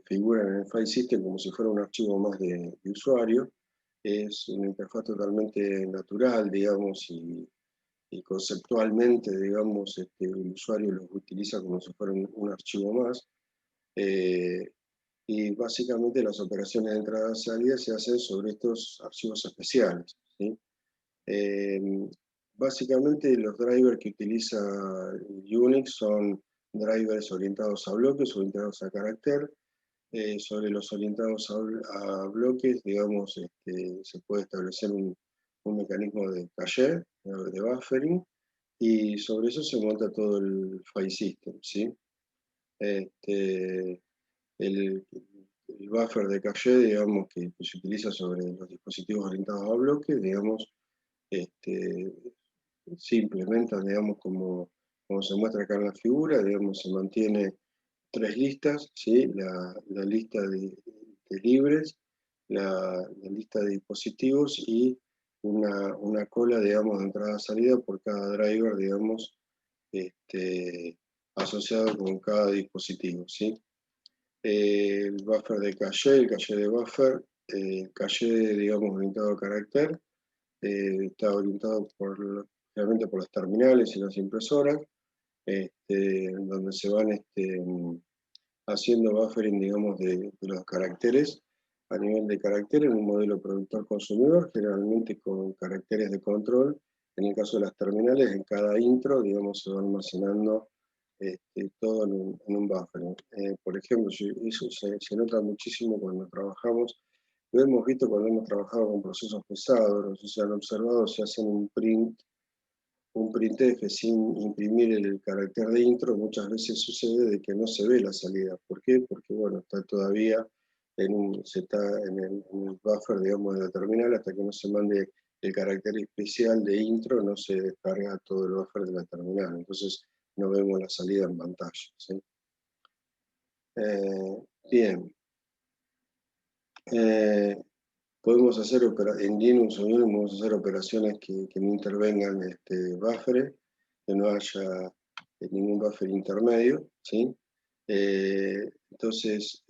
figuran en el file system como si fuera un archivo más de usuario. Es una interfaz totalmente natural, digamos, y conceptualmente, digamos, el usuario los utiliza como si fuera un archivo más. Y básicamente las operaciones de entrada y salida se hacen sobre estos archivos especiales, ¿sí? Básicamente los drivers que utiliza Unix son drivers orientados a bloques, orientados a carácter. Sobre los orientados a bloques, digamos, se puede establecer un mecanismo de caché, de buffering, y sobre eso se monta todo el file system, ¿sí? El, el buffer de caché, digamos, que se utiliza sobre los dispositivos orientados a bloques, digamos, se implementa, digamos, como se muestra acá en la figura, digamos, se mantiene 3 listas, ¿sí? La lista de libres, la lista de dispositivos y una cola, digamos, de entrada-salida por cada driver, digamos, asociado con cada dispositivo, ¿sí? El buffer de caché, el caché de buffer, el caché, digamos, orientado a carácter, está orientado realmente por las terminales y las impresoras, donde se van haciendo buffering, digamos, de los caracteres a nivel de carácter en un modelo productor-consumidor, generalmente con caracteres de control. En el caso de las terminales, en cada intro, digamos, se va almacenando todo en un buffering. Por ejemplo, eso se nota muchísimo cuando trabajamos. Lo hemos visto cuando hemos trabajado con procesos pesados, no sé si han observado, se hacen un printf sin imprimir el carácter de intro, muchas veces sucede de que no se ve la salida. ¿Por qué? Porque, bueno, está todavía se está en el buffer, digamos, de la terminal, hasta que no se mande el carácter especial de intro, no se descarga todo el buffer de la terminal. Entonces, no vemos la salida en pantalla, ¿sí? Bien. Podemos hacer en Linux o Unix podemos hacer operaciones que no intervengan buffers, que no haya ningún buffer intermedio, ¿sí? Entonces,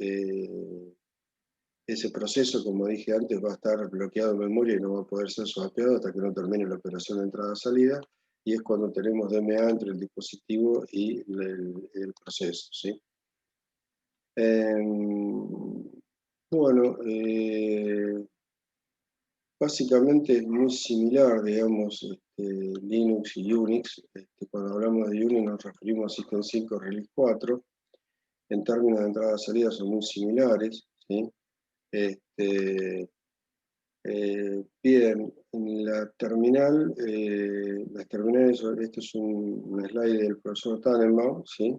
ese proceso, como dije antes, va a estar bloqueado en memoria y no va a poder ser swapeado hasta que no termine la operación de entrada-salida, y es cuando tenemos DMA entre el dispositivo y el proceso, ¿sí? Bueno, básicamente es muy similar, digamos, Linux y Unix. Cuando hablamos de Unix nos referimos a System 5 Release 4. En términos de entrada-salida son muy similares, ¿sí? Bien, en la terminal, las terminales, este es un slide del profesor Tannenbaum, ¿sí?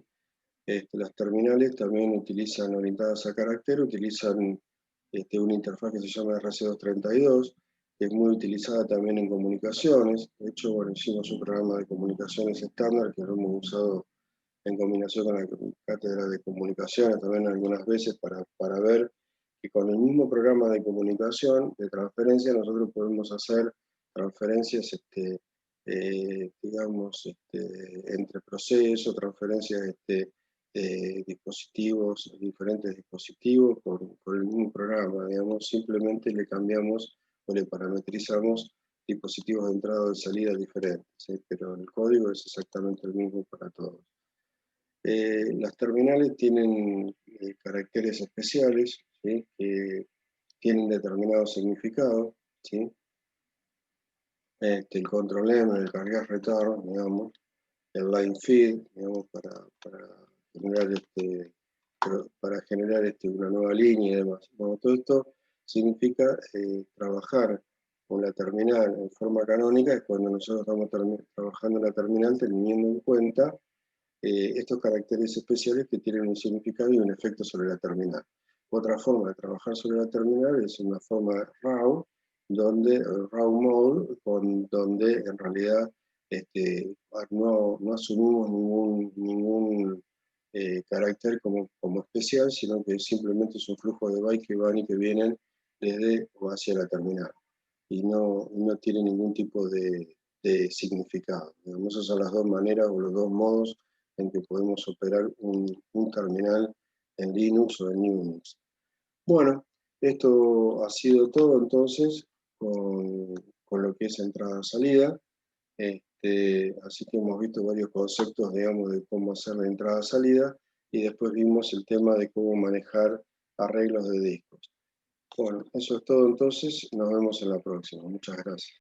Las terminales también utilizan orientadas a carácter, utilizan una interfaz que se llama RC232, que es muy utilizada también en comunicaciones. De hecho, bueno, hicimos un programa de comunicaciones estándar que lo hemos usado en combinación con la cátedra de comunicaciones también algunas veces para ver que con el mismo programa de comunicación, de transferencia, nosotros podemos hacer transferencias, digamos, entre procesos, transferencias dispositivos, diferentes dispositivos por el mismo programa, digamos, simplemente le cambiamos o le parametrizamos dispositivos de entrada o de salida diferentes, ¿sí? Pero el código es exactamente el mismo para todos. Las terminales tienen caracteres especiales, ¿sí? Que tienen determinado significado, ¿sí? El control M, el carrier return, digamos, el line feed, digamos, para generar una nueva línea y demás. Bueno, todo esto significa trabajar con la terminal en forma canónica, es cuando nosotros estamos trabajando en la terminal teniendo en cuenta estos caracteres especiales que tienen un significado y un efecto sobre la terminal. Otra forma de trabajar sobre la terminal es una forma RAW, RAW mode, donde en realidad no asumimos ningún carácter como especial, sino que simplemente es un flujo de bytes que van y que vienen desde o hacia la terminal. Y no tiene ningún tipo de significado. Digamos, esas son las dos maneras o los dos modos en que podemos operar un terminal en Linux o en Unix. Bueno, esto ha sido todo entonces con lo que es entrada-salida. Así que hemos visto varios conceptos, digamos, de cómo hacer la entrada-salida y después vimos el tema de cómo manejar arreglos de discos. Bueno, eso es todo entonces, nos vemos en la próxima. Muchas gracias.